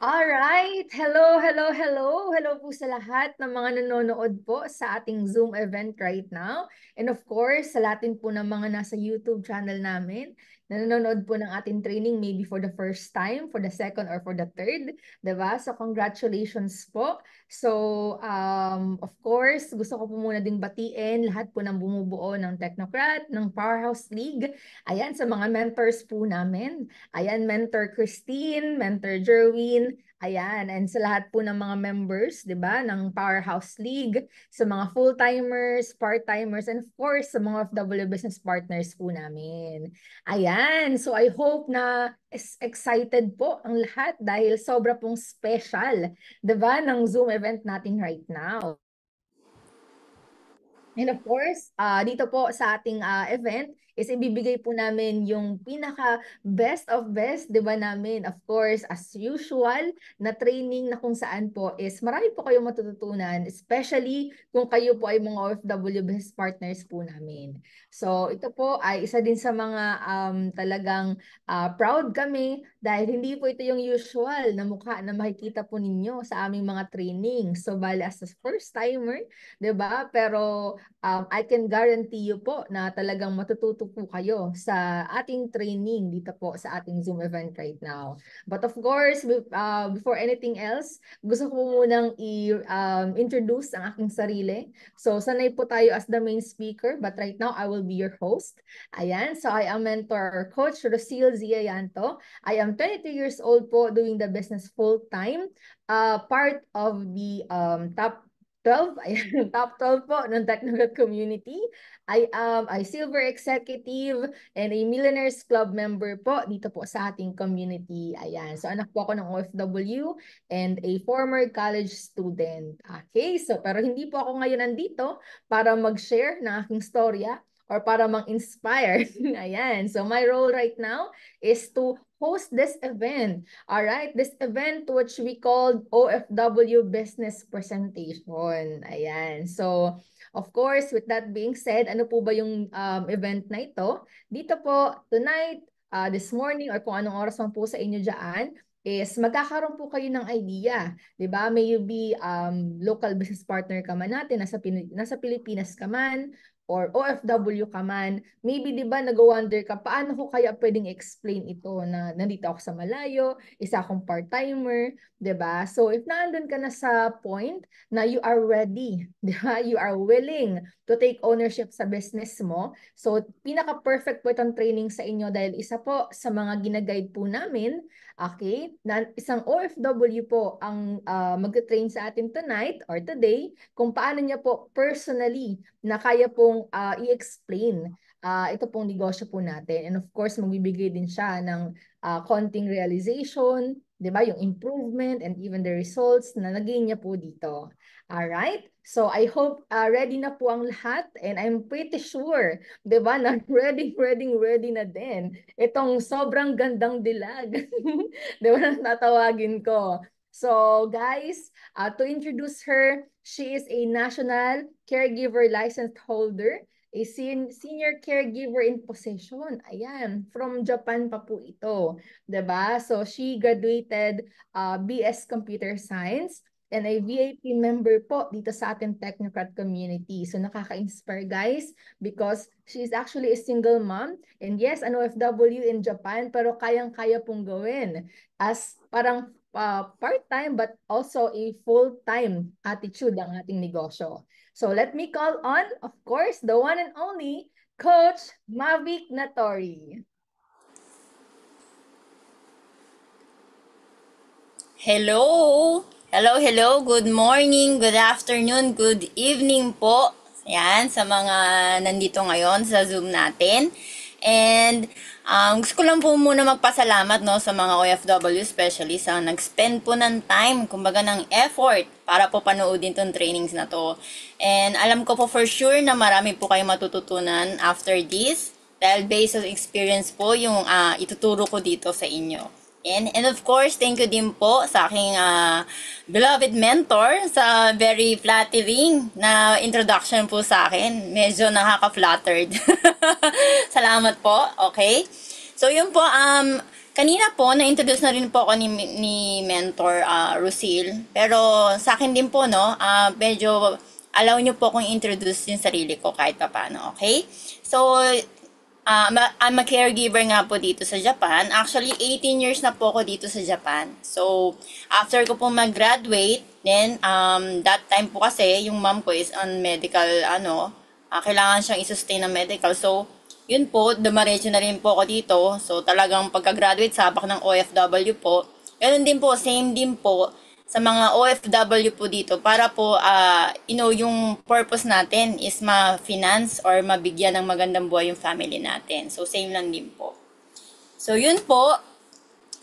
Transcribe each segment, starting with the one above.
Alright! Hello, hello, hello! Hello po sa lahat ng mga nanonood po sa ating Zoom event right now. And of course, sa lahat din po ng mga nasa YouTube channel namin na nanonood po ng ating training maybe for the first time, for the second, or for the third. Diba? So congratulations po. So, of course, gusto ko po muna ding batiin lahat po ng bumubuo ng Technocrat, ng Powerhouse League. Ayan, sa mga mentors po namin. Ayan, Mentor Christine, Mentor Jerwin, ayan, and sa lahat po ng mga members, di ba, ng Powerhouse League, sa mga full-timers, part-timers, and of course, sa mga OFW business partners po namin. Ayan, so I hope na excited po ang lahat dahil sobra pong special, di ba, ng Zoom event natin right now. And of course, dito po sa ating event is ibibigay po namin yung pinaka best of best, 'di ba namin? Of course, as usual, na training na kung saan po is marami po kayong matututunan, especially kung kayo po ay mga OFW business partners po namin. So, ito po ay isa din sa mga talagang proud kami dahil hindi po ito yung usual na mukha na makikita po ninyo sa aming mga training. So, bali as a first timer, 'di ba? Pero I can guarantee you po na talagang matututo po kayo sa ating training dito po sa ating Zoom event right now. But of course, before anything else, gusto ko munang i-introduce ang aking sarili. So, sanay po tayo as the main speaker, but right now, I will be your host. Ayan, so I am mentor or coach Rosil Ziayanto. I am 22 years old po doing the business full-time. Part of the top 12, ayan, top 12 po ng Technogat community. I am a silver executive and a Millionaires Club member po dito po sa ating community. Ayan, so anak po ako ng OFW and a former college student. Okay, so pero hindi po ako ngayon nandito para mag-share ng aking storya or para mang-inspire. Ayan, so my role right now is to host this event. All right, this event which we called OFW Business Presentation. Ayan. So, of course, with that being said, ano po ba yung event na ito? Dito po, tonight, this morning, or kung anong oras man po sa inyo dyan, is magkakaroon po kayo ng idea. 'Di ba? May you be local business partner ka man natin, nasa Pilipinas ka man, or OFW ka man, maybe 'di ba nag-wonder ka paano ko kaya pwedeng explain ito na nandito ako sa malayo, isa akong part-timer, 'di ba? So if naandun ka na sa point na you are ready, 'di ba? You are willing to take ownership sa business mo. So pinaka-perfect po itong training sa inyo dahil isa po sa mga ginaguide po namin, okay, na isang OFW po ang mag-train sa atin tonight or today kung paano niya po personally na kaya pong i-explain ito pong negosyo po natin. And of course, magbibigay din siya ng konting realization, di ba? Yung improvement and even the results na nagain niya po dito. Alright? So I hope ready na po ang lahat and I'm pretty sure, di ba, na ready na din. Itong sobrang gandang dilag. Di ba, natawagin ko. So guys, to introduce her, she is a national caregiver license holder, a senior caregiver in possession. Ayan, from Japan pa po ito. 'Di ba? So she graduated BS Computer Science and a VIP member po dito sa ating Technocrat community. So nakaka-inspire guys because she is actually a single mom and yes, an OFW in Japan pero kayang-kaya pong gawin as parang part-time but also a full-time attitude ang ating negosyo. So let me call on, of course, the one and only Coach Mavic Natori. Hello! Hello! Good morning, good afternoon, good evening po. Yan, sa mga nandito ngayon sa Zoom natin. And gusto ko lang po muna magpasalamat no, sa mga OFW, especially sa nag-spend po ng time, kumbaga ng effort para po panoodin tong trainings na to. And alam ko po for sure na marami po kayong matututunan after this dahil based on experience po yung ituturo ko dito sa inyo. And of course, thank you din po sa aking beloved mentor sa very flattering na introduction po sa akin. Medyo nakaka-flattered. Salamat po. Okay? So, yun po, Kanina po, na-introduce na rin po ako ni Mentor Rusil. Pero sa akin din po, no, medyo allow nyo po akong introduce yung sarili ko kahit pa paano, okay? So, I'm a caregiver nga po dito sa Japan. Actually, 18 years na po ako dito sa Japan. So, after ko po mag-graduate, then, that time po kasi, yung mom ko is on medical, kailangan siyang i-sustain ng medical. So, yun po, dumaretso na rin po ako dito. So, talagang pagka-graduate, sabak ng OFW po. Ganun din po, same din po sa mga OFW po dito para po, yung purpose natin is ma-finance or mabigyan ng magandang buhay yung family natin. So, same lang din po. So, yun po.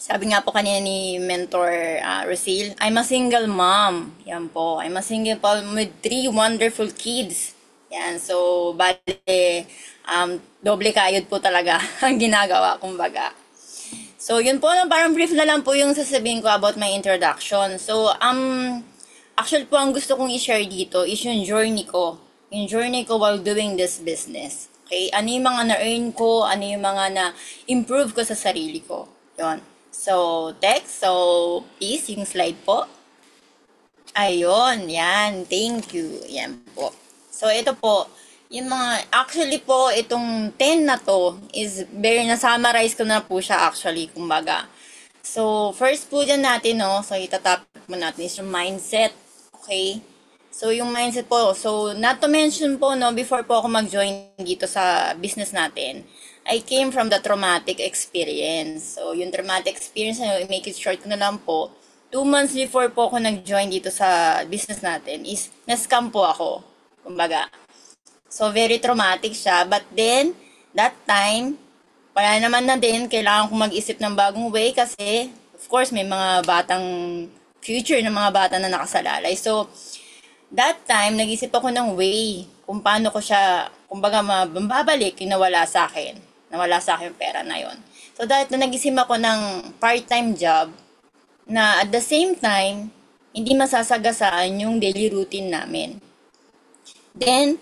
Sabi nga po kanina ni Mentor Rosil, I'm a single mom. Yan po. I'm a single mom with 3 wonderful kids. Yan. So, bale, doble kayod po talaga ang ginagawa, kumbaga. So, yun po, parang brief na lang po yung sasabihin ko about my introduction. So, actually po, ang gusto kong i-share dito is yung journey ko. Yung journey ko while doing this business. Okay? Ano yung mga na-earn ko, ano yung mga na-improve ko sa sarili ko. Yun. So, text. So, please, yung slide po. Ayun, yan. Thank you. Yan po. So, ito po. Yung mga, actually po, itong 10 na to is very, na-summarize ko na po siya actually, kumbaga. So, first po dyan natin, no, so itatopic mo natin is yung mindset, okay? So, yung mindset po, so, not to mention po, no, before po ako mag-join dito sa business natin, I came from the traumatic experience. So, yung traumatic experience, make it short ko na lang po, 2 months before po ako nag-join dito sa business natin is, na-scam po ako, kumbaga. So, very traumatic siya. But then, that time, wala naman na din, kailangan kong mag-isip ng bagong way kasi, of course, may mga batang future ng mga bata na nakasalalay. So, that time, nag-isip ako ng way kung paano ko siya, kumbaga, mababalik yung nawala sa akin. Nawala sa akin yung pera na yon. So, dahil na nag-isip ako ng part-time job na at the same time, hindi masasagasaan yung daily routine namin. Then,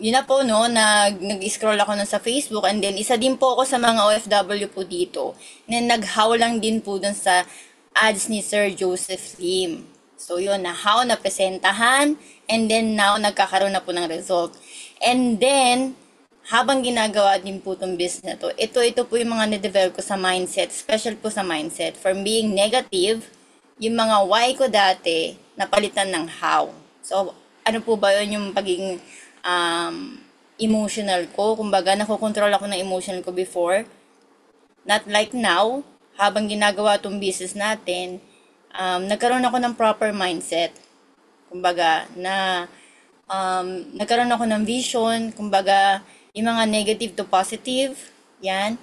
yun na po, no, nag-scroll ako na sa Facebook and then isa din po ako sa mga OFW po dito na nag-how lang din po dun sa ads ni Sir Joseph Lim. So yun, na-how, napresentahan and then now nagkakaroon na po ng result. And then, habang ginagawa din po itong business na to, ito po yung mga na-develop ko sa mindset, special po sa mindset, from being negative, yung mga why ko dati, napalitan ng how. So, ano po ba yun yung pagiging emotional ko? Kumbaga, nakokontrol ako ng emotional ko before. Not like now, habang ginagawa itong business natin, nagkaroon ako ng proper mindset. Kumbaga, nagkaroon ako ng vision, kumbaga, yung mga negative to positive, yan.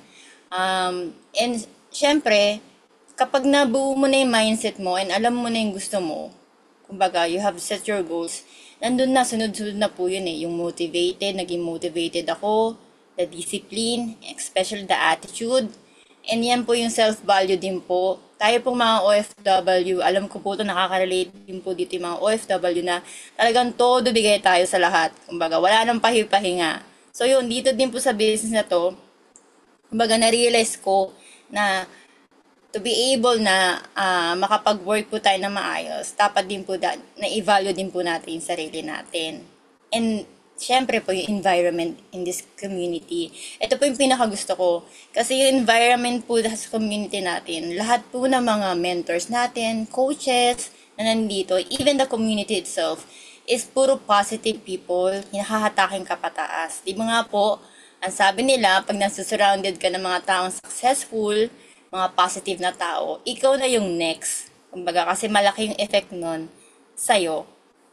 And, syempre, kapag nabuo mo na yung mindset mo and alam mo na yung gusto mo, kumbaga, you have set your goals, nandun na, sunod-sunod na po yun eh. Yung motivated, naging motivated ako, the discipline, especially the attitude, and yan po yung self-value din po. Tayo pong mga OFW, alam ko po ito, nakaka-relate din po dito yung mga OFW na talagang todo bigay tayo sa lahat. Kumbaga, wala nang pahipahinga. So yun, dito din po sa business na to, kumbaga, na-realize ko na to be able na makapag-work po tayo na maayos, dapat din po na-evaluate din po natin yung sarili natin. And, syempre po, yung environment in this community. Ito po yung pinakagusto ko. Kasi yung environment po sa community natin, lahat po ng mga mentors natin, coaches na nandito, even the community itself, is puro positive people, hinahataking kapataas. Di ba nga po, ang sabi nila, pag nasa-surrounded ka ng mga taong successful, mga positive na tao, ikaw na yung next. Kumbaga, kasi malaki yung effect nun sa'yo.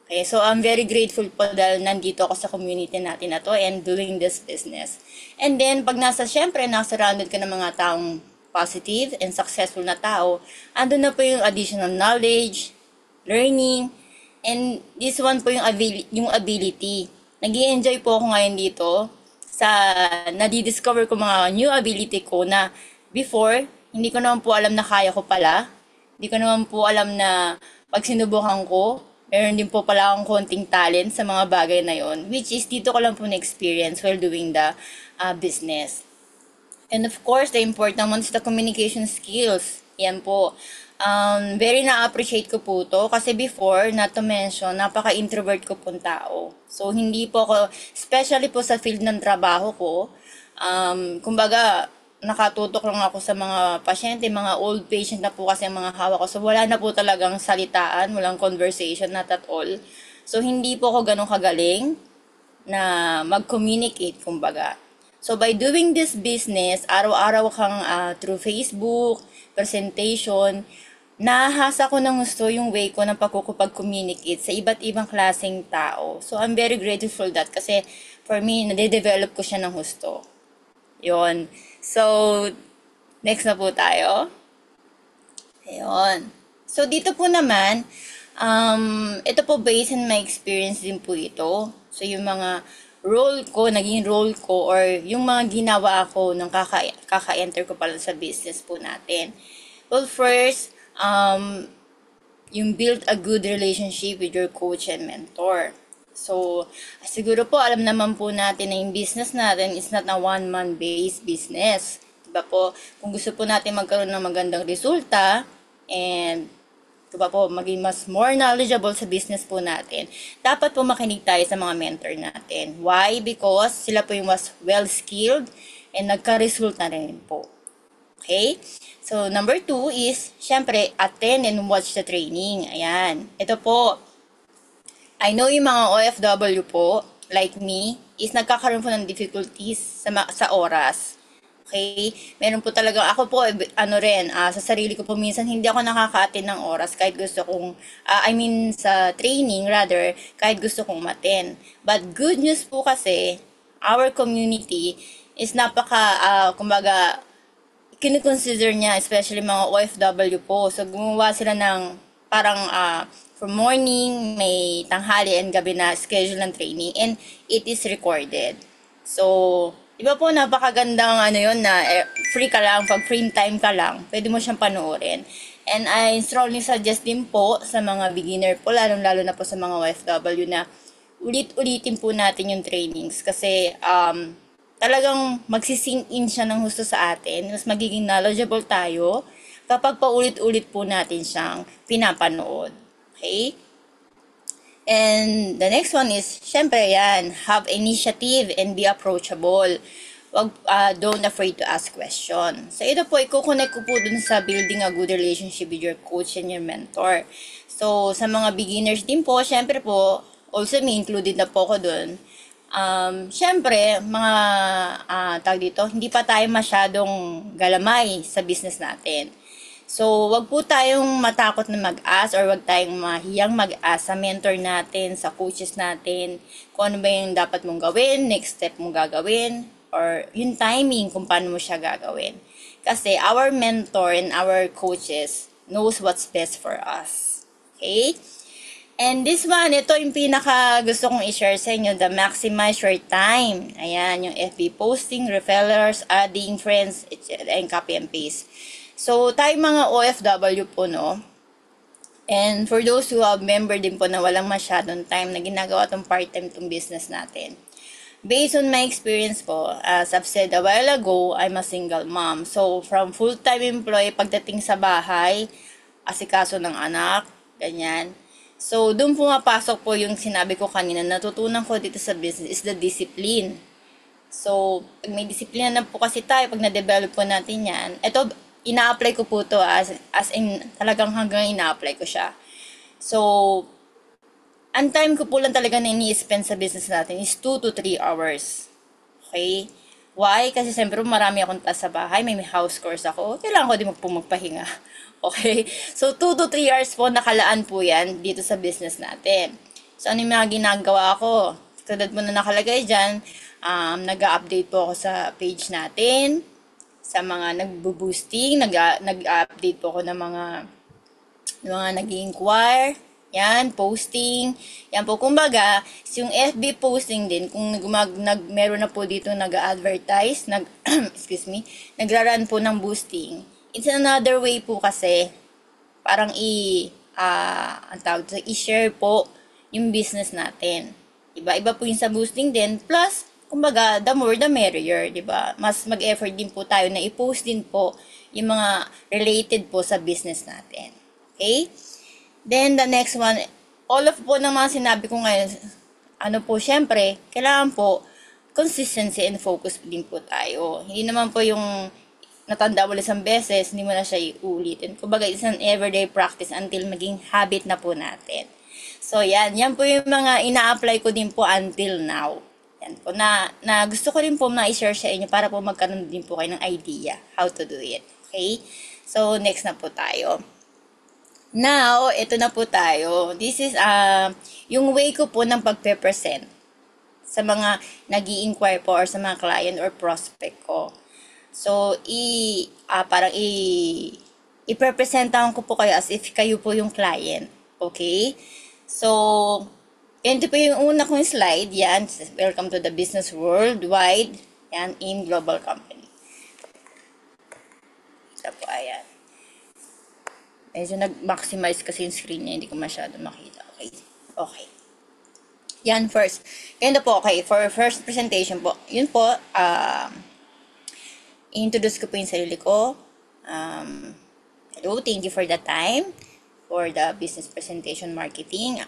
Okay, so I'm very grateful po dahil nandito ako sa community natin na to and doing this business. And then, pag syempre, nasa-surrounded ka ng mga taong positive and successful na tao, andun na po yung additional knowledge, learning, and this one po yung ability. Nag-i-enjoy po ako ngayon dito sa nadi-discover ko mga new ability ko na before, hindi ko naman po alam na kaya ko pala. Hindi ko naman po alam na pag sinubukan ko, meron din po pala akong konting talent sa mga bagay na yon, which is dito ko lang po na-experience while doing the business. And of course, the important one is the communication skills. Yan po. Very na-appreciate ko po to kasi before, not to mention, napaka-introvert ko pong tao. So, hindi po ako, especially po sa field ng trabaho ko, kumbaga, nakatutok lang ako sa mga pasyente, mga old patient na po kasi ang mga hawak ko. So, wala na po talagang salitaan, walang conversation, not at all. So, hindi po ako ganun kagaling na mag-communicate, kumbaga. So, by doing this business, araw-araw kang through Facebook, presentation, nahasa ko ng gusto yung way ko ng pagkukupag-communicate sa iba't ibang klaseng tao. So, I'm very grateful that kasi for me, nade-develop ko siya ng gusto. Yon. So, next na po tayo. Ayun. So, dito po naman, ito po based on my experience din po ito. So, yung mga naging role ko, or yung mga ginawa ko nung kaka-enter ko pala sa business po natin. Well, first, yung build a good relationship with your coach and mentor. So, siguro po alam naman po natin na yung business natin is not a one-man based business. Diba po, kung gusto po natin magkaroon ng magandang resulta and diba po, maging mas more knowledgeable sa business po natin, dapat po makinig tayo sa mga mentor natin. Why? Because sila po yung mas well-skilled and nagka-resulta rin po. Okay? So, number 2 is, syempre, attend and watch the training. Ayan. Ito po, I know yung mga OFW po, like me, is nagkakaroon po ng difficulties sa oras. Okay? Meron po talaga, ako po, sa sarili ko po, minsan hindi ako nakaka-attend ng oras kahit gusto kong, sa training rather, kahit gusto kong maten. But good news po kasi, our community is kumbaga, kinikonsider niya, especially mga OFW po. So, gumawa sila ng parang from morning, may tanghali and gabi na schedule ng training, and it is recorded. So, iba po, napakagandang yun na free ka lang, pag free time ka lang, pwede mo siyang panoorin. And I strongly suggest din po sa mga beginner po, lalong-lalo na po sa mga OFW na ulit-ulitin po natin yung trainings kasi talagang magsisink in siya ng gusto sa atin, mas magiging knowledgeable tayo kapag paulit-ulit po natin siyang pinapanood. Okay? And the next one is, syempre yan, have initiative and be approachable. Don't afraid to ask question. So ito po, i-connect ko po dun sa building a good relationship with your coach and your mentor. So sa mga beginners din po, syempre po, also me included na po ako dun. Syempre, tag dito, hindi pa tayo masyadong galamay sa business natin. So, wag po tayong matakot na mag-ask or wag tayong mahiyang mag-ask sa mentor natin, sa coaches natin, kung ano ba yung dapat mong gawin, next step mong gagawin, or yung timing kung paano mo siya gagawin. Kasi our mentor and our coaches knows what's best for us. Okay? And this one, ito yung pinaka gusto kong i-share sa inyo, the maximize your time. Ayan, yung FB posting, referrals, adding friends, etc. and copy and paste. So, tayo mga OFW po, no? And for those who have member din po na walang masyadong time na ginagawa tong part-time tong business natin. Based on my experience po, as I've said a while ago, I'm a single mom. So, from full-time employee, pagdating sa bahay, asikaso ng anak, ganyan. So, doon pumapasok po yung sinabi ko kanina, natutunan ko dito sa business is the discipline. So, pag may disiplina na po kasi tayo, pag na-develop po natin yan, ito, ina-apply ko po to as in talagang hanggang ina-apply ko siya. So, ang time ko po lang talaga na ini-spend sa business natin is 2 to 3 hours. Okay? Why? Kasi siyempre marami akong task sa bahay, may house chores ako, kailangan ko din magpahinga. Okay? So, 2 to 3 hours po nakalaan po yan dito sa business natin. So, ano yung mga ginagawa ko? Tulad mo na nakalagay dyan, nag-update po ako sa page natin, sa mga nagbo-boosting, nag-update po ako ng mga nag-inquire, yan, posting, yan po, kumbaga, yung FB posting din, kung meron na po dito nag-advertise, excuse me, nagra-run po ng boosting, it's another way po kasi, parang i-share po yung business natin. Iba-iba po yung sa boosting din, plus, kumbaga, the more the merrier, di ba? Mas mag-effort din po tayo na i-post din po yung mga related po sa business natin. Okay? Then, the next one, all of po ng mga sinabi ko ngayon, ano po, syempre, kailangan po, consistency and focus din po tayo. Hindi naman po yung natanda mo isang beses, hindi mo na siya iulitin. Kumbaga, it's an everyday practice until maging habit na po natin. So, yan po yung mga ina-apply ko din po until now. Yan po, na gusto ko rin po ma-share sa inyo para po magkaroon din po kayo ng idea how to do it. Okay? So, next na po tayo. Now, ito na po tayo. This is yung way ko po ng pagpe-present sa mga nag-i-inquire po or sa mga client or prospect ko. So, parang i-representahan ko po kayo as if kayo po yung client. Okay? So, ito po yung una kong slide. Yan, welcome to the business worldwide. Yan, in global company. Ito po, ayan. Medyo nag-maximize kasi yung screen niya, hindi ko masyado makita. Okay. Okay. Yan first. Ganito po, okay. For first presentation po, yun po, introduce ko po yung sarili ko. Hello, thank you for the time for the business presentation marketing.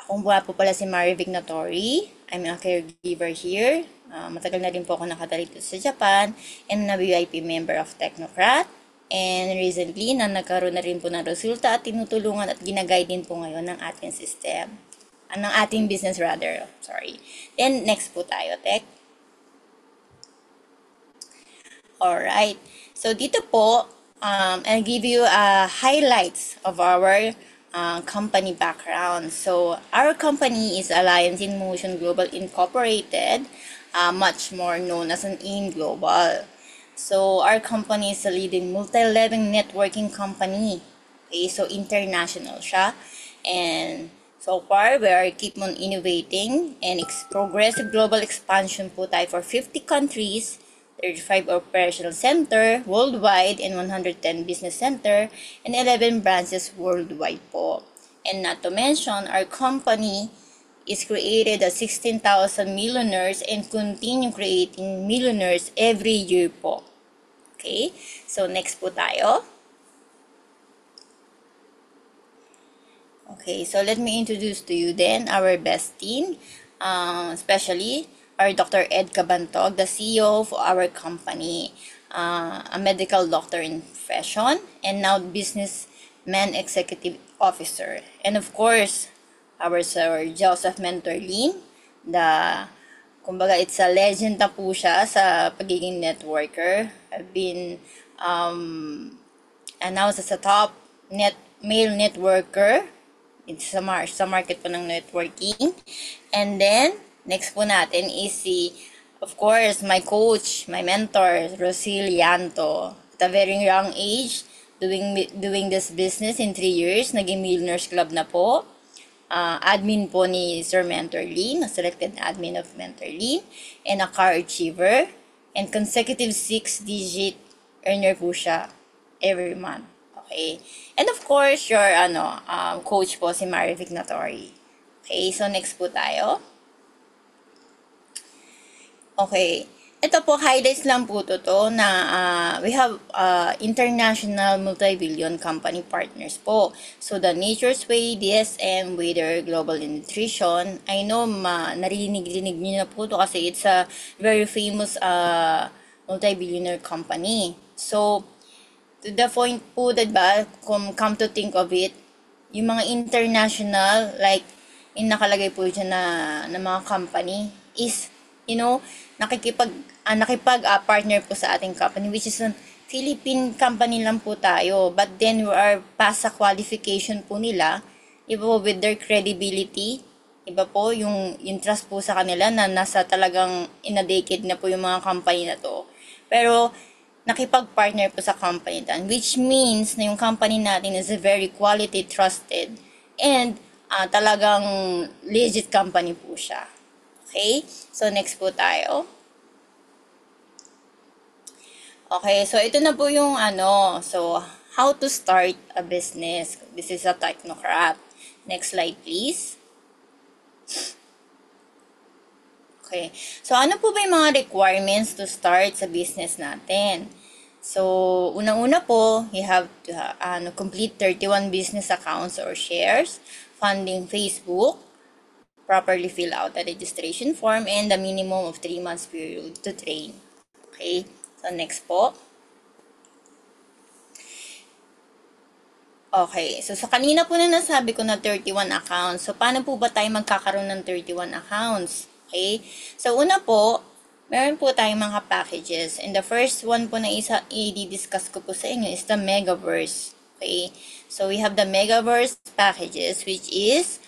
Ako po pala si Mari Vignatori. I'm a caregiver here. Matagal na rin po ako nakatalik sa Japan and na VIP member of Technocrat. And recently, nagkaroon na rin po ng resulta at tinutulungan at ginaguide din po ngayon ng ating system. Ng ating business rather. Sorry. Then, next po tayo, Tech. Alright. So, dito po, I'll give you highlights of our company background. So, our company is Alliance in Motion Global Incorporated, much more known as an AIM Global. So, our company is a leading multi-level networking company. Okay, so international siya. And so far, we are keep on innovating and progressive global expansion po tayo for 50 countries, 35 operational center worldwide, and 110 business center, and 11 branches worldwide po. And not to mention, our company is created as 16,000 millionaires and continue creating millionaires every year po. Okay? So, next po tayo. Okay, so let me introduce to you then our best team, especially our Dr. Ed Cabantog, the CEO of our company, a medical doctor in profession, and now businessman executive officer. And of course, our Sir Joseph Mentorlin, kumbaga it's a legend na po siya sa pagiging networker. I've been announced as a top male networker sa market po ng networking. And then, next po natin is of course, my coach, my mentor, Rosil Llanto. At a very young age, doing this business in 3 years, naging Millionaires Club na po. Admin po ni Sir Mentorlin, selected admin of Mentorlin, and a car achiever, and consecutive 6-digit earner po siya every month. Okay. And of course, your coach po si Mari Vignatori. Okay, so next po tayo. Okay. Ito po, highlights lang po to na we have international multi-billion company partners po. So, the Nature's Way, DSM, Wader, Global Nutrition. I know, narinig-rinig niyo na po to kasi it's a very famous multi-billionaire company. So, to the point po, diba, come to think of it, yung mga international, like, yung nakalagay po dyan na mga company is, nakipag-partner po sa ating company, which is a Philippine company lang po tayo. But then, we are past sa qualification po nila, iba po with their credibility, iba po yung trust po sa kanila na nasa talagang in a decade na po yung mga company na to. Pero, nakipag-partner po sa company tan, which means na yung company natin is a very quality, trusted, and talagang legit company po siya. Okay? So, next po tayo. Okay, so ito na po yung so, how to start a business. This is a Technocrat. Next slide, please. Okay. So, ano po ba yung mga requirements to start sa business natin? So, unang-una po, you have to complete 31 business accounts or shares, funding Facebook, properly fill out the registration form, and the minimum of 3 months period to train. Okay. So, next po. Okay. So, sa kanina po na nasabi ko na 31 accounts. So, paano po ba tayo magkakaroon ng 31 accounts? Okay. So, una po, meron po tayong mga packages. And the first one po na i-discuss ko po sa inyo is the Megaverse. Okay. So, we have the Megaverse packages, which is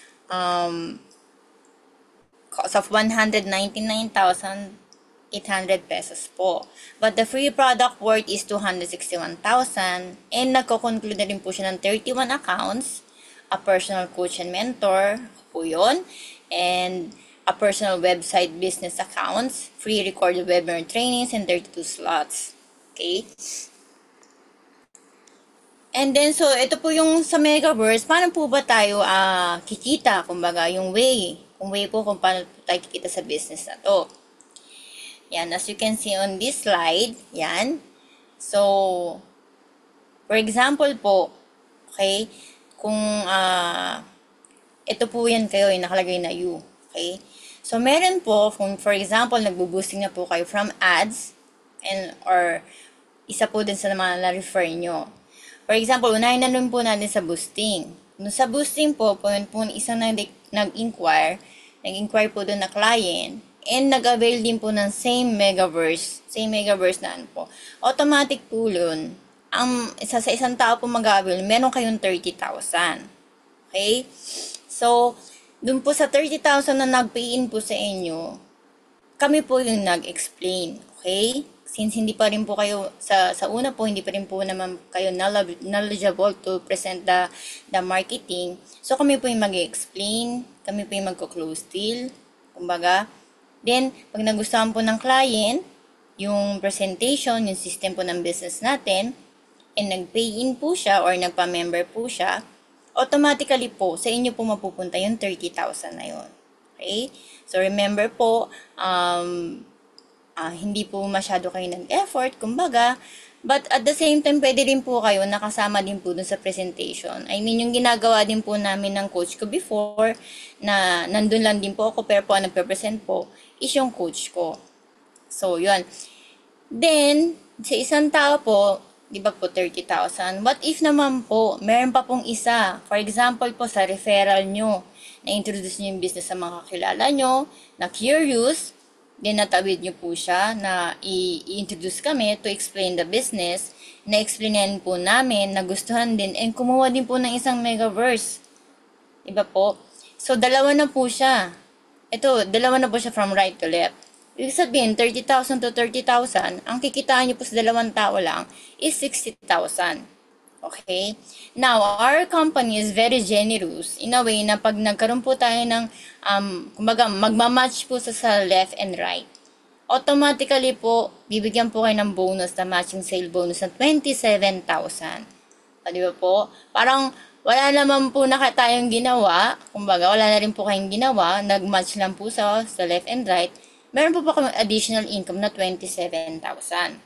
cost of 199,800 pesos po. But the free product worth is 261,000 and nagko-conclude na rin po siya ng 31 accounts, a personal coach and mentor po yun, and a personal website business accounts, free recorded webinar trainings, and 32 slots. Okay? And then, so, ito po yung sa Megaverse, paano po ba tayo kikita? Kumbaga, yung way. Kung way po kung paano po tayo kikita sa business na to. Yan, as you can see on this slide, yan. So, for example po, okay, kung ito po yan kayo, yung nakalagay na you. Okay? So, meron po, kung for example, nagbo-boosting na po kayo from ads, and or isa po din sa mga na-refer nyo. For example, unahin na nun po natin sa boosting. Kung sa boosting po, isang nag-inquire po doon na client, and nag-avail din po ng same Megaverse na ano po. Automatic po yun. Sa isang tao po mag-avail, meron kayong 30,000. Okay? So, dun po sa 30,000 na nag-pay-in po sa inyo, kami po yung nag-explain. Okay? Since hindi pa rin po kayo, sa una po, hindi pa rin po naman kayo knowledgeable to present the marketing. So, kami po yung mag-explain, kami po yung magko-close deal, kumbaga. Then, pag nagustuhan po ng client, yung presentation, yung system po ng business natin, and nag-pay-in po siya or nagpa-member po siya, automatically po, sa inyo po mapupunta yung 30,000 na yun. Okay? So, remember po, hindi po masyado kayo nag-effort, kumbaga, but at the same time, pwede rin po kayo nakasama din po dun sa presentation. I mean, yung ginagawa din po namin ng coach ko before, na nandun lang din po ako, pero po ang nagpe-present po, is yung coach ko. So, yun. Then, sa isang tao po, di ba po 30,000? What if naman po, meron pa pong isa, for example po sa referral nyo, na-introduce nyo yung business sa mga kakilala nyo, na curious, then natawid nyo po siya na i-introduce kami to explain the business, na-explainan po namin, nagustuhan din, and kumuha din po ng isang Megaverse. Diba po? So, dalawa na po siya. Dalawa na po siya from right to left. Ibig sabihin, 30,000 to 30,000, ang kikitaan nyo po sa dalawang tao lang is 60,000. Okay? Now, our company is very generous in a way na pag nagkaroon po tayo ng, kumbaga, magmamatch po sa left and right. Automatically po, bibigyan po kayo ng bonus na matching sale bonus na 27,000. Di ba po? Parang, wala naman po na tayong ginawa. Kumbaga, wala na rin po kayong ginawa. Nag-match lang po sa left and right. Meron po kami additional income na 27,000.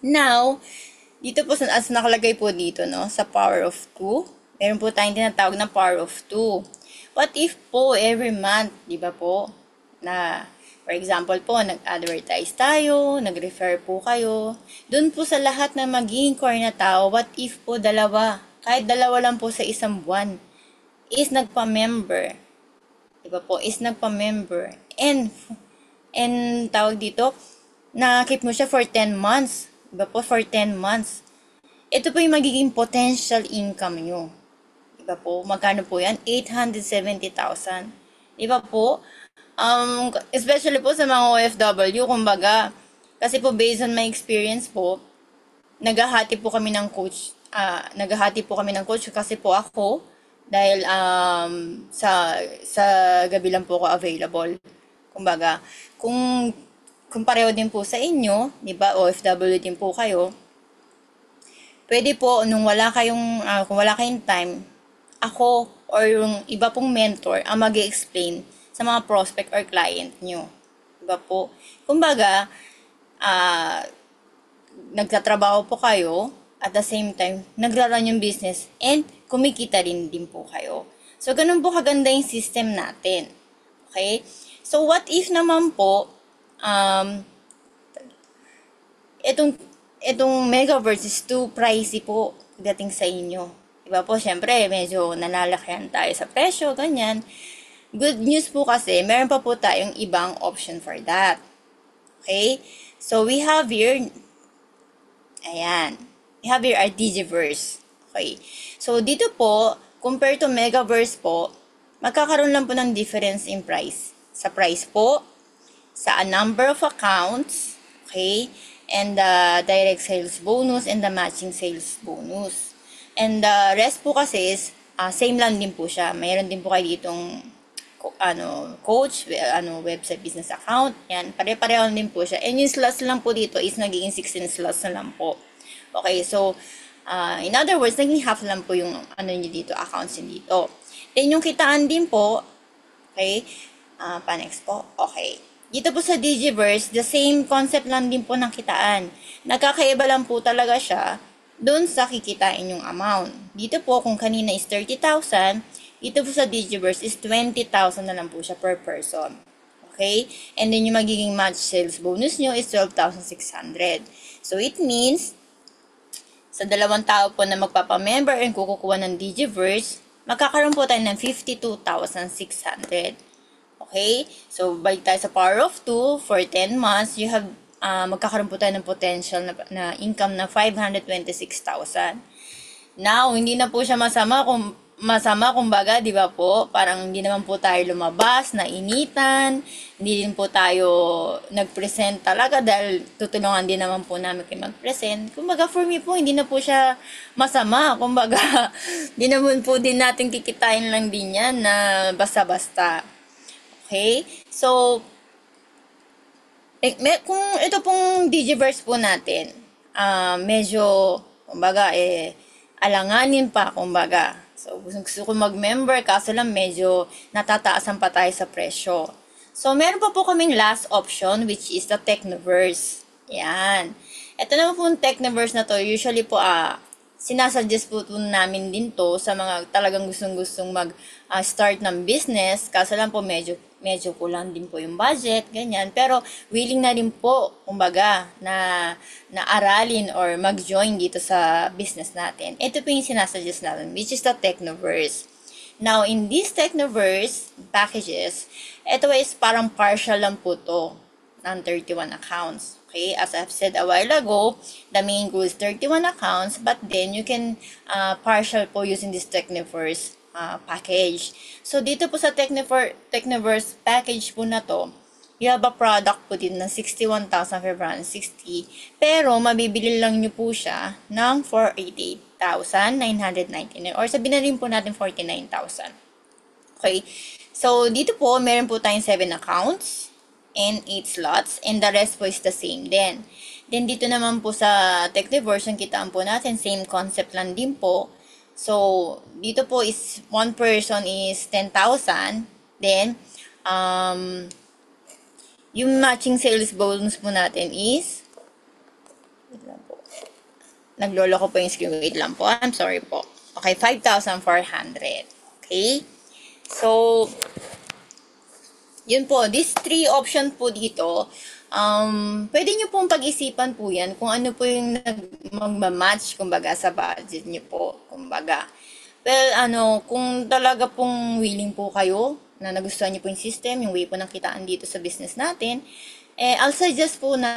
Now, dito po, as nakalagay po dito, no, sa power of 2, meron po tayong tinatawag na power of 2. What if po, every month, di ba po, na, for example po, nag-advertise tayo, nag-refer po kayo, dun po sa lahat na mag-inquire na tao, what if po dalawa, kahit dalawa lang po sa isang buwan, is nagpa-member. Di ba po, is nagpa-member. And tawag dito, na-keep mo siya for 10 months. Diba po, for 10 months. Ito po yung magiging potential income nyo. Diba po, magkano po yan? 870,000. Diba po? Especially po sa mga OFW, kumbaga, kasi po based on my experience po, naghahati po kami ng coach kasi po ako, dahil sa gabi lang po ako available. Kumbaga, kung pareho din po sa inyo, di ba, OFW din po kayo, pwede po, kung wala kayong time, ako or yung iba pong mentor ang mag-explain sa mga prospect or client nyo. Diba po? Kumbaga, ah, nagtatrabaho po kayo, at the same time, nagra-run yung business, and kumikita rin din po kayo. So, ganun po kaganda yung system natin. Okay? So, what if naman po, um, itong Megaverse is too pricey po dating sa inyo. Diba po, syempre, medyo nanalakihan tayo sa presyo, ganyan. Good news po kasi, meron pa po tayong ibang option for that. Okay? So, we have here, ayan, we have here our Digiverse. Okay? So, dito po, compared to Megaverse po, magkakaroon lang po ng difference in price. Sa price po, sa number of accounts, okay, and the direct sales bonus and the matching sales bonus. And the rest po kasi is same lang din po siya. Mayroon din po kayo ditong coach, website business account. Yan, pare-pareho din po siya. And yung slots lang po dito is nagiging 16 slots na lang po. Okay, so in other words, naging half lang po yung nyo dito, accounts nyo dito. Then yung kitaan din po, okay, pa-next po, okay. Dito po sa Digiverse, the same concept lang din po ng kitaan. Nagkakaiba lang po talaga siya doon sa kikitain yung amount. Dito po, kung kanina is 30,000, dito po sa Digiverse is 20,000 na lang po siya per person. Okay? And then yung magiging match sales bonus nyo is 12,600. So it means, sa dalawang tao po na magpapamember and kukukuha ng Digiverse, magkakaroon po tayo ng 52,600. Okay? So, balik tayo sa power of 2, for 10 months, you have, magkakaroon po tayo ng potential na income na 526,000. Now, hindi na po siya masama kumbaga, di ba po? Parang hindi naman po tayo lumabas, nainitan, hindi din po tayo nag-present talaga dahil tutulungan din naman po namin kayo mag-present. Kumbaga, for me po, hindi na po siya masama. Kumbaga, hindi naman po din natin kikitain lang din yan na basta-basta. Okay? So, kung ito pong Digiverse po natin, medyo, kumbaga, alanganin pa, kumbaga. So, gusto ko mag-member, kaso lang medyo natataasan pa tayo sa presyo. So, meron pa po kaming last option, which is the Technoverse. Yan. Ito naman po yung Technoverse na to, usually po, sinasuggest po namin din to sa mga talagang gustong-gustong mag-start ng business. Kaso lang po medyo kulang din po yung budget, ganyan. Pero willing na rin po, kumbaga, na aralin or mag-join dito sa business natin. Ito po yung sinasuggest natin, which is the Technoverse. Now, in this Technoverse packages, ito is parang partial lang po to ng 31 accounts. Okay, as I've said a while ago, the main goal is 31 accounts, but then you can partial po using this Technoverse package. So, dito po sa Technoverse package po na to, you have a product po din na 61,560, pero mabibili lang nyo po siya ng 488,999, or sabihin na rin po natin 49,000. Okay, so dito po, meron po tayong 7 accounts, and 8 slots, and the rest po is the same din. Then, dito naman po sa Technoverse, yung kitaan po natin, same concept lang din po. So, dito po is, one person is 10,000. Then, yung matching sales bonus po natin is, wait lang po. Naglolo ko po yung screen. Wait lang po. I'm sorry po. Okay, 5,400. Okay? So, yun po, these 3 options po dito, pwede nyo pong pag-isipan po yan kung ano po yung mag-match, kumbaga, sa budget nyo po, kumbaga. Well, kung talaga pong willing po kayo, na nagustuhan nyo po yung system, yung way po ng kitaan dito sa business natin, I'll suggest po na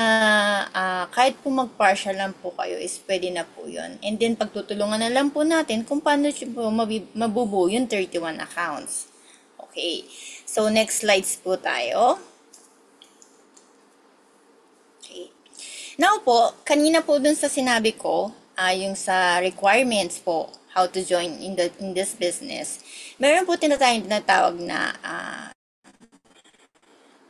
kahit po mag-partial lang po kayo is pwede na po yun. And then, pagtutulungan na lang po natin kung paano po mabubuo yung 31 accounts. Okay. So, next slides po tayo. Okay. Now po, kanina po dun sa sinabi ko, yung sa requirements po, how to join in this business, meron po tinatawag na,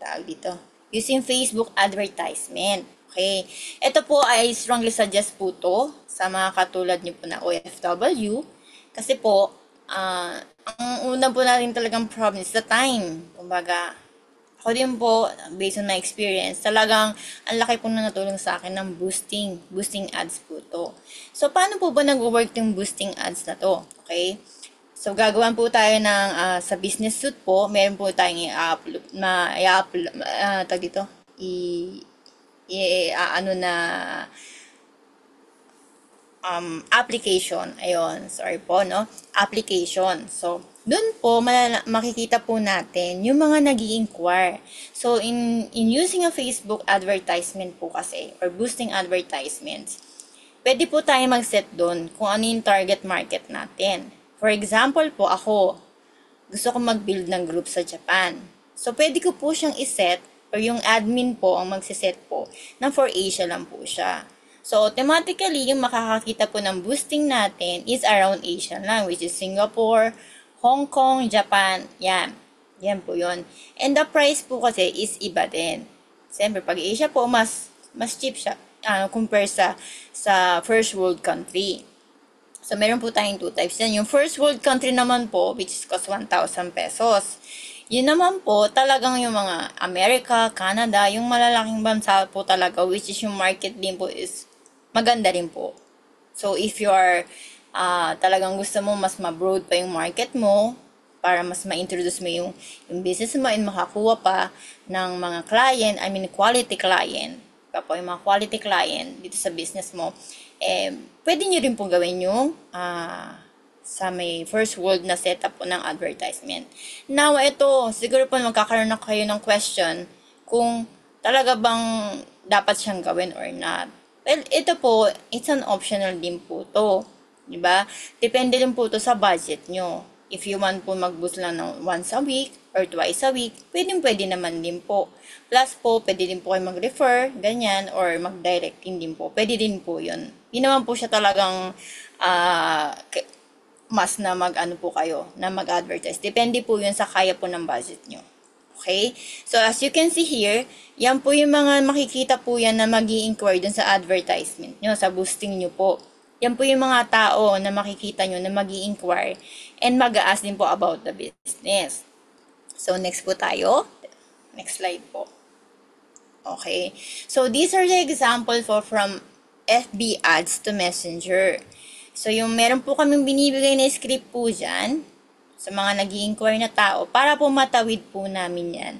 tawag dito, using Facebook advertisement. Okay. Ito po ay strongly suggest po to sa mga katulad niyo po na OFW, kasi po, ang unang po natin talagang problem is the time. Kumbaga, Ako din po, based on my experience, talagang ang laki po na natulong sa akin ng boosting ads po to. So, paano po ba nag-work yung boosting ads na to? Okay? So, gagawan po tayo ng, sa business suite po, meron po tayong i-upload, tag dito, ano na, application. Ayun, sorry po, no? Application. So, dun po, makikita po natin yung mga nag inquire. So, in using a Facebook advertisement po kasi, or boosting advertisements, pwede po tayo mag-set dun kung ano yung target market natin. For example po, ako, gusto ko mag-build ng group sa Japan. So, pwede ko po siyang iset, or yung admin po ang magsiset po, na for Asia lang po siya. So, automatically, yung makakakita po ng boosting natin is around Asia lang, which is Singapore, Hong Kong, Japan, yan. Yan po yun. And the price po kasi is iba din. Siyempre, pag Asia po, mas cheap siya compare sa first world country. So, meron po tayong two types yan. Yung first world country naman po, which is cost 1,000 pesos. Yun naman po, talagang yung mga America, Canada, yung malalaking bansa po talaga, which is yung market din po is maganda rin po. So, if you are talagang gusto mo mas ma-broad pa yung market mo, para mas ma-introduce mo yung business mo and makakuha pa ng mga client, I mean quality client, po yung mga quality client dito sa business mo, pwede nyo rin pong gawin yung sa may first world na setup po ng advertisement. Now, ito, siguro po magkakaroon na kayo ng question kung talaga bang dapat siyang gawin or not. Well, ito po, it's an optional din po to. Diba? Depende din po to sa budget nyo. If you want po mag-boost lang ng once a week or twice a week, pwede naman din po. Plus po, pwede din po kayo mag-refer, ganyan, or mag-directing din po. Pwede din po yun. Hindi naman po siya talagang mas na mag-ano po kayo, na mag-advertise. Depende po yun sa kaya po ng budget nyo. Okay? So, as you can see here, yan po yung mga makikita po yan na mag-i-inquire dun sa advertisement nyo, sa boosting nyo po. Yan po yung mga tao na makikita nyo na mag-i-inquire and mag-a-ask din po about the business. So, next po tayo. Next slide po. Okay. So, these are the examples for from FB ads to Messenger. So, yung meron po kaming binibigay na script po dyan sa mga nag-i-inquire na tao para po matawid po namin yan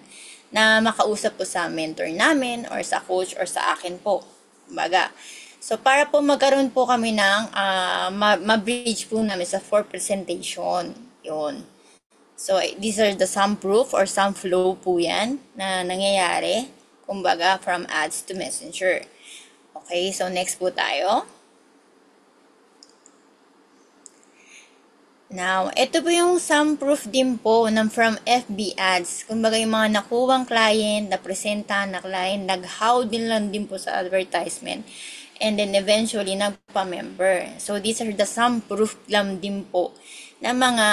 na makausap po sa mentor namin or sa coach or sa akin po. Kumbaga. So, para po magkaroon po kami ng ma-bridge po namin sa 4 presentation. Yun. So, these are the some proof or some flow po yan na nangyayari. Kumbaga, from ads to messenger. Okay, so next po tayo. Now, ito po yung some proof din po ng from FB ads. Kumbaga yung mga nakuwang client, na-presenta na client, nag-how din lang din po sa advertisement. And then eventually, nagpa-member. So, these are the some proof lang din po na mga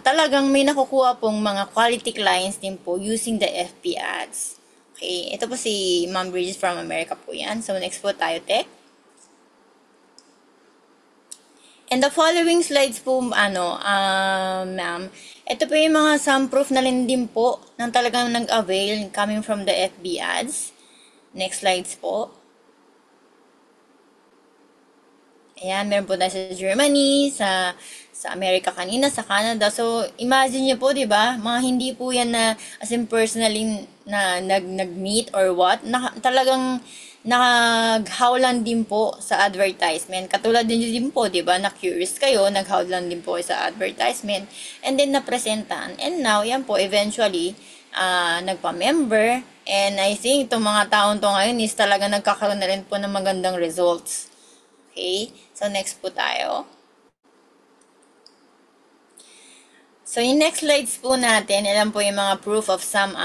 talagang may nakukuha pong mga quality clients din po using the FB ads. Okay, ito po si Ma'am Bridget from America po yan. So, next po tayo, Tech. And the following slides po, ma'am, ito po yung mga some proof na rin din po ng talagang nag-avail coming from the FB ads. Next slides po. Ayan, meron po tayo sa Germany, sa America kanina, sa Canada. So, imagine niyo po, di ba? Mga hindi po yan na, as in personally, na nag-meet or what, talagang nag-howlan din po sa advertisement. Katulad din po, di ba? Na-curious kayo, nag-howlan din po sa advertisement. And then, napresentan. And now, yan po, eventually, nagpa-member. And I think, itong mga taon to ngayon is talaga nagkakaroon na rin po ng magandang results. Okay? So, next po tayo. So, yung next slides po natin, ilan po yung mga proof of some,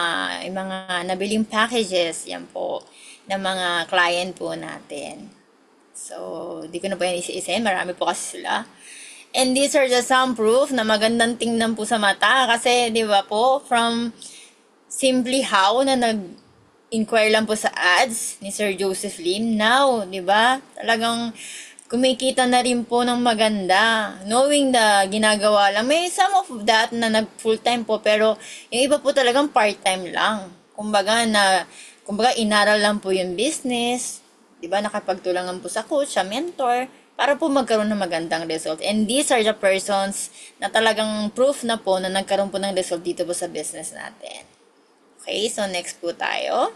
yung mga nabiling packages, yan po, ng mga client po natin. So, di ko na po yan isa-isahin, marami po kasi sila. And these are the some proof na magandang tingnan po sa mata, kasi, di ba po, from Simply How na nag-inquire lang po sa ads ni Sir Joseph Lim, now, di ba, talagang kumikita na rin po ng maganda. Knowing na ginagawa lang. May some of that na nag full-time po, pero yung iba po talagang part-time lang. kumbaga inaral lang po yung business, 'di ba? Nakapagtulangan po sa coach, sa mentor para po magkaroon ng magandang result. And these are the persons na talagang proof na po na nagkaroon po ng result dito po sa business natin. Okay, so next po tayo.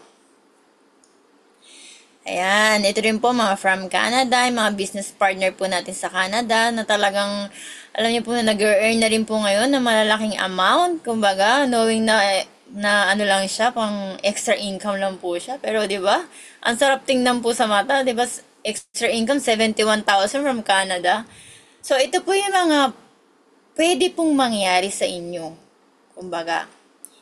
Ayan, ito rin po mga from Canada, yung mga business partner po natin sa Canada na talagang, alam niyo po na nag-earn na rin po ngayon ng malalaking amount. Kumbaga, knowing na ano lang siya, pang extra income lang po siya. Pero 'di ba? Ang sarap tingnan po sa mata, 'di ba? Extra income 71,000 from Canada. So ito po yung mga pwede pong mangyari sa inyo. Kumbaga,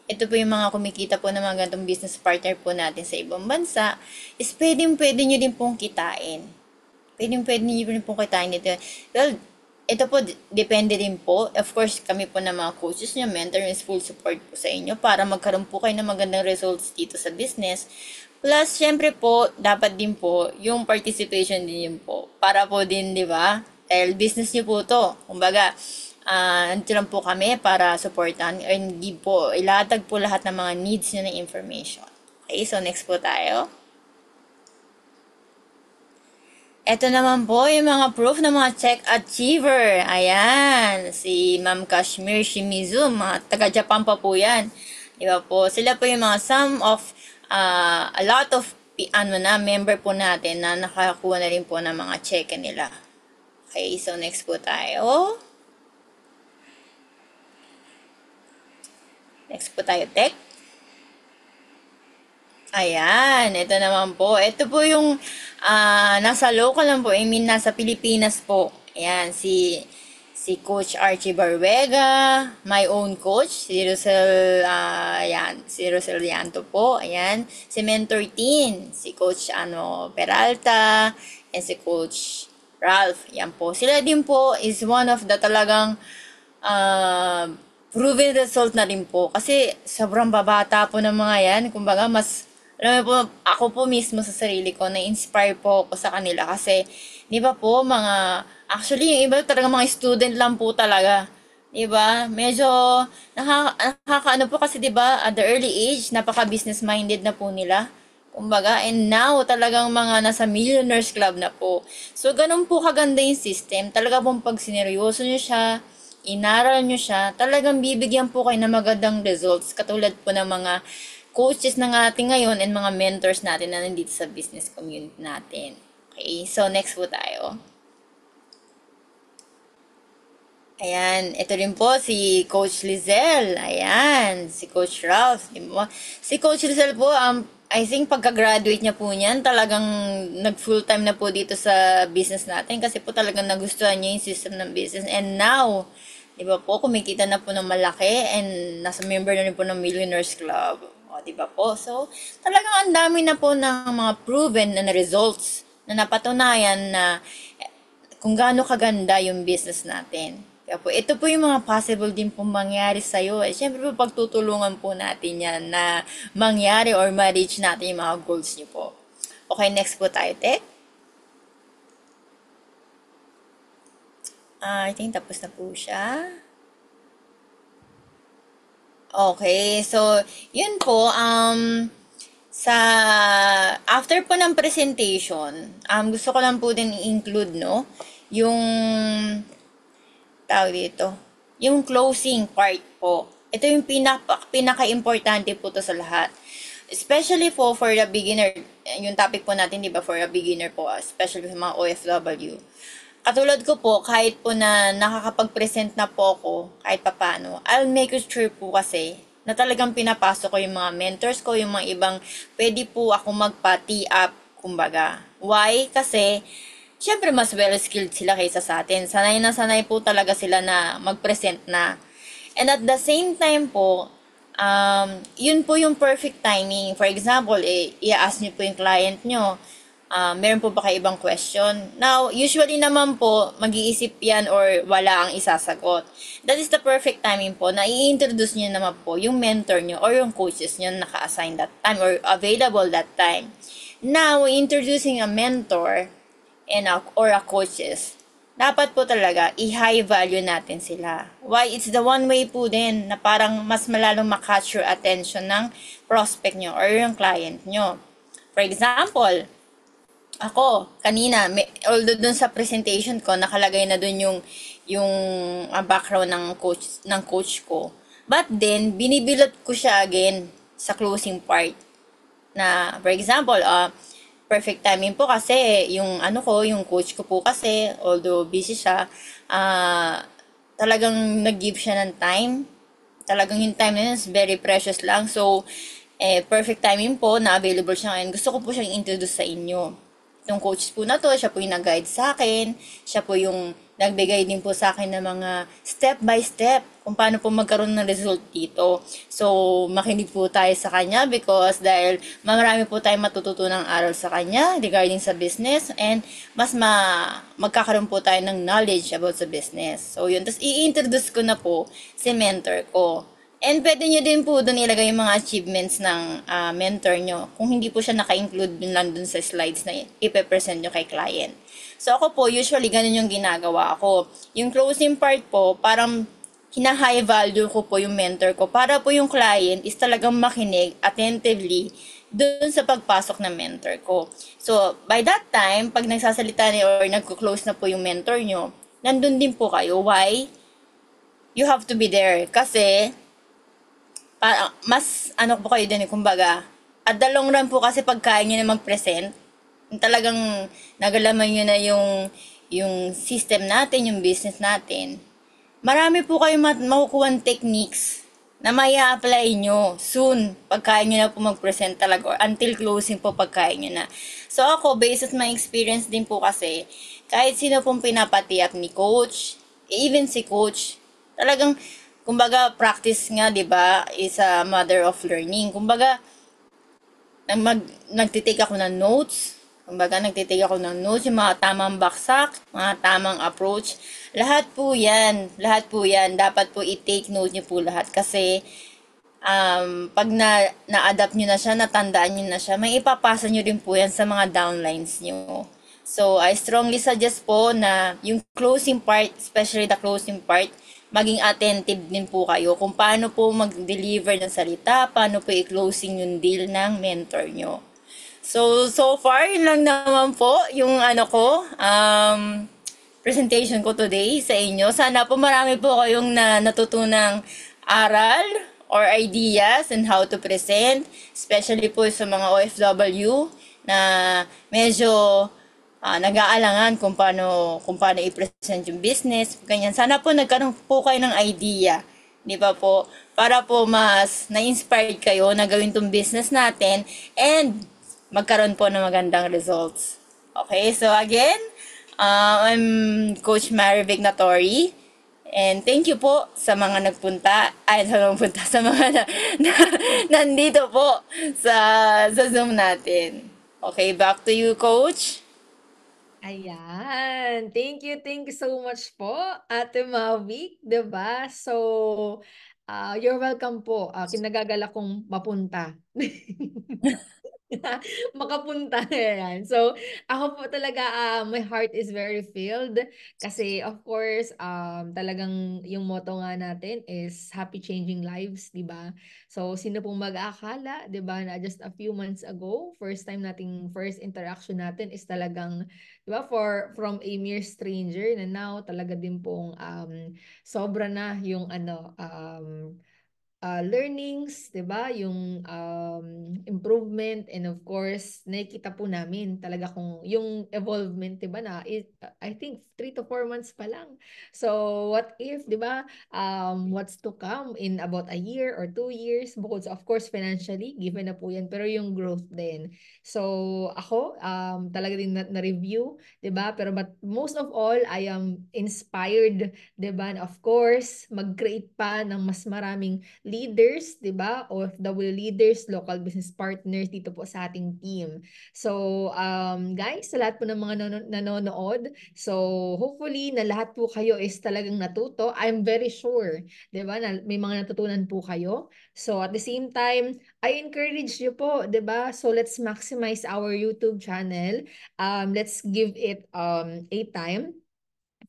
ito po yung mga kumikita po ng mga ganitong business partner po natin sa ibang bansa, is pwede nyo din pong kitain. Pwede nyo din pong kitain ito. Well, ito po, depende din po. Of course, kami po ng mga coaches nyo, mentor is full support po sa inyo para magkaroon po kayo ng magandang results dito sa business. Plus, syempre po, dapat din po, yung participation din yun po. Para po din, di ba? Dahil business nyo po to. Kumbaga, nandito lang po kami para supportan and give po, ilatag po lahat ng mga needs nyo na information. Okay, so next po tayo. Ito naman po yung mga proof ng mga check achiever. Ayan, si Ma'am Kashmir Shimizu, mga taga-Japan pa po yan. Diba po, sila po yung mga some of, a lot of member po natin na nakakuha na rin po ng mga check nila. Okay, so next po tayo. Next po tayo, tech. Ayan, ito naman po. Ito po yung nasa local lang po. I mean, nasa Pilipinas po. Ayan, si Coach Archie Barwega, my own coach, si Rosel Lianto po. Ayan, si Mentor Teen, si Coach Peralta, and si Coach Ralph. Yan po. Sila din po is one of the talagang proven result na rin po. Kasi sobrang babata po ng mga yan. Kumbaga, alam mo po, ako po mismo sa sarili ko, na-inspire po ako sa kanila. Kasi, di ba po, actually, yung iba talaga mga student lang po talaga. Di ba? Medyo, nakakaano po kasi, di ba, at the early age, napaka-business minded na po nila. Kumbaga, and now, talagang mga nasa Millionaires Club na po. So, ganun po kaganda yung system. Talaga pong pag sineryoso nyo siya, inaral nyo siya, talagang bibigyan po kayo ng magandang results. Katulad po ng mga coaches na natin ngayon and mga mentors natin na nandito sa business community natin. Okay, so next po tayo. Ayan, ito rin po si Coach Lizelle. Ayan, si Coach Ralph. Si Coach Lizelle po, I think pagka-graduate niya po niyan, talagang nag-full-time na po dito sa business natin kasi po talagang nagustuhan niya yung system ng business. And now, di ba po, kumikita na po ng malaki and nasa member na rin po ng Millionaires Club. O, di ba po? So, talagang ang dami na po ng mga proven na results na napatunayan na kung gaano kaganda yung business natin. Kaya po, ito po yung mga possible din pong mangyari sa'yo. Siyempre po, pagtutulungan po natin yan na mangyari or ma-reach natin yung mga goals niyo po. Okay, next po tayo, Tek. I think tapos na po siya. Okay, so, yun po, sa, after po ng presentation, gusto ko lang po din i-include, no, yung, tawag dito, yung closing part po. Ito yung pinaka-importante po to sa lahat. Especially po for the beginner, yung topic po natin, di ba, for a beginner po, especially sa mga OFW. Katulad ko po, kahit po na nakakapag-present na po ako, kahit papano, I'll make sure po kasi na talagang pinapasok ko yung mga mentors ko, yung mga ibang pwede po ako magpa-tee up, kumbaga. Why? Kasi, syempre mas well-skilled sila kaysa sa atin. Sanay na sanay po talaga sila na mag-present na. And at the same time po, yun po yung perfect timing. For example, i-ask nyo po yung client nyo, meron po ba kayo ibang question? Now, usually naman po, mag-iisip yan or wala ang isasagot. That is the perfect timing po na i-introduce nyo naman po yung mentor nyo or yung coaches nyo na naka-assign that time or available that time. Now, introducing a mentor or a coaches, dapat po talaga i-high value natin sila. Why? It's the one way po din na parang mas malalong makatch your attention ng prospect nyo or yung client nyo. For example, ako, kanina, although dun sa presentation ko, nakalagay na dun yung background ng coach ko. But then, binibilot ko siya again sa closing part na for example, perfect timing po kasi yung ano ko, yung coach ko po kasi although busy siya, talagang nag-give siya ng time. Talagang yung time na yun is very precious lang. So, perfect timing po na available siya ngayon. Gusto ko po siyang introduce sa inyo. Itong coach po na to, siya po yung nag-guide sa akin. Siya po yung nagbigay din po sa akin ng mga step by step kung paano po magkaroon ng result dito. So, makinig po tayo sa kanya because dahil marami po tayong matututunang aral sa kanya regarding sa business and magkakaroon po tayo ng knowledge about sa business. So, yun. Tapos, i-introduce ko na po si mentor ko. And pwede nyo din po doon ilagay yung mga achievements ng mentor nyo. Kung hindi po siya naka-include dun lang dun sa slides na ipe-present nyo kay client. So ako po, usually ganun yung ginagawa ko. Yung closing part po, parang hina-high value ko po yung mentor ko para po yung client is talagang makinig attentively dun sa pagpasok ng mentor ko. So, by that time, pag nagsasalita niyo or nagko-close na po yung mentor nyo, nandun din po kayo. Why? You have to be there. Kasi, mas ano po kayo din, kumbaga, at the long run po kasi pag kaya nyo na mag-present, talagang nagalaman nyo na yung system natin, yung business natin, marami po kayo makukuha techniques na may apply nyo soon pag kaya nyo na po mag-present talaga or until closing po pag kaya nyo na. So ako, based on my experience din po kasi, kahit sino pong pinapatiyak ni coach, even si coach, talagang kumbaga practice nga 'di ba is a mother of learning. Kumbaga nagtitake ako ng notes. Kumbaga nagtitake ako ng notes, yung mga tamang baksak, mga tamang approach. Lahat po yan, dapat po i-take note niyo po lahat kasi pag na-adapt nyo na siya, natandaan nyo na siya, may ipapasa nyo rin po yan sa mga downlines nyo. So, I strongly suggest po na yung closing part, especially the closing part, maging attentive din po kayo kung paano po mag-deliver ng salita, paano po i-closing yung deal ng mentor nyo. So far, yun lang naman po yung ano ko, presentation ko today sa inyo. Sana po marami po kayong natutunang aral or ideas and how to present, especially po sa mga OFW na medyo nag-aalangan kung paano i-present yung business, ganyan. Sana po nagkaroon po kayo ng idea, di ba po? Para po mas na-inspired kayo na gawin tong business natin and magkaroon po ng magandang results. Okay, so again, I'm Coach Mary Vignatori. And thank you po sa mga sa mga nandito po sa Zoom natin. Okay, back to you, Coach. Ayan. Thank you so much po, Ate Mavic, 'di ba? So, you're welcome po. Kinagagala kong mapunta. Makapunta yan. So, ako po talaga, my heart is very filled kasi of course, talagang yung motto nga natin is happy changing lives, di ba? So, sino pong mag-aakala, di ba, na just a few months ago, first interaction natin is talagang, di ba, from a mere stranger na now talaga din pong sobra na yung learnings, 'di ba? Yung improvement and of course, nakikita po namin talaga kung yung evolvement, 'di ba, I think 3 to 4 months pa lang. So, what if, 'di ba? What's to come in about a year or 2 years? Bukod sa of course financially, given na po 'yan, pero yung growth din. So, ako talaga din na-review, 'di ba? But most of all, I am inspired, 'di ba? Of course, mag-create pa ng mas maraming leaders, 'di ba? OFW leaders, local business partners dito po sa ating team. So, guys, sa lahat po ng mga nanonood, so hopefully na lahat po kayo is talagang natuto. I'm very sure, 'di ba? Na may mga natutunan po kayo. So, at the same time, I encourage you po, 'di ba? So, let's maximize our YouTube channel. Let's give it a time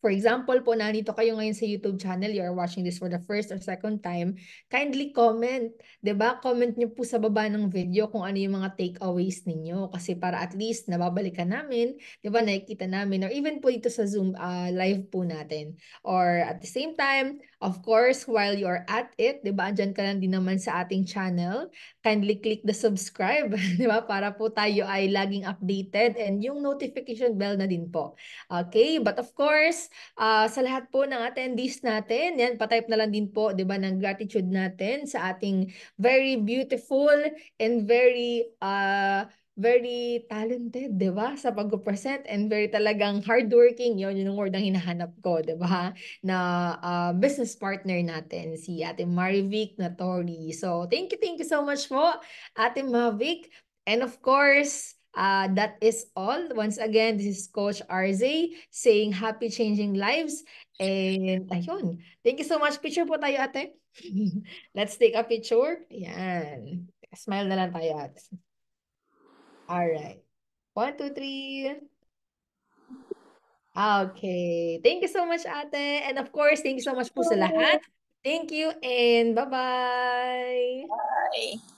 For example po, nandito kayo ngayon sa YouTube channel, you are watching this for the first or second time, kindly comment, 'di ba? Comment niyo po sa baba ng video kung ano yung mga takeaways ninyo kasi para at least nababalikan namin, 'di ba? Nakikita namin or even po dito sa Zoom live po natin. Or at the same time, of course, while you're at it, 'di ba? Andiyan ka lang din naman sa ating channel. Kindly click the subscribe, 'di ba? Para po tayo ay laging updated and yung notification bell na din po. Okay, but of course, sa lahat po ng attendees natin, yan, patype na lang din po, di ba, ng gratitude natin sa ating very beautiful and very talented, di ba, sa pag-present and very talagang hardworking, yun yung word ang hinahanap ko, di ba, na business partner natin, si Ate Marivic Natori. So, thank you so much po, Ate Mavic. And of course, that is all. Once again, this is Coach RZ saying happy changing lives. And ayun. Thank you so much. Picture po tayo, ate. Let's take a picture. Ayan. Smile na lang tayo, ate. Alright. One, two, three. Okay. Thank you so much, ate. And of course, thank you so much po sa lahat. Thank you and bye-bye. Bye.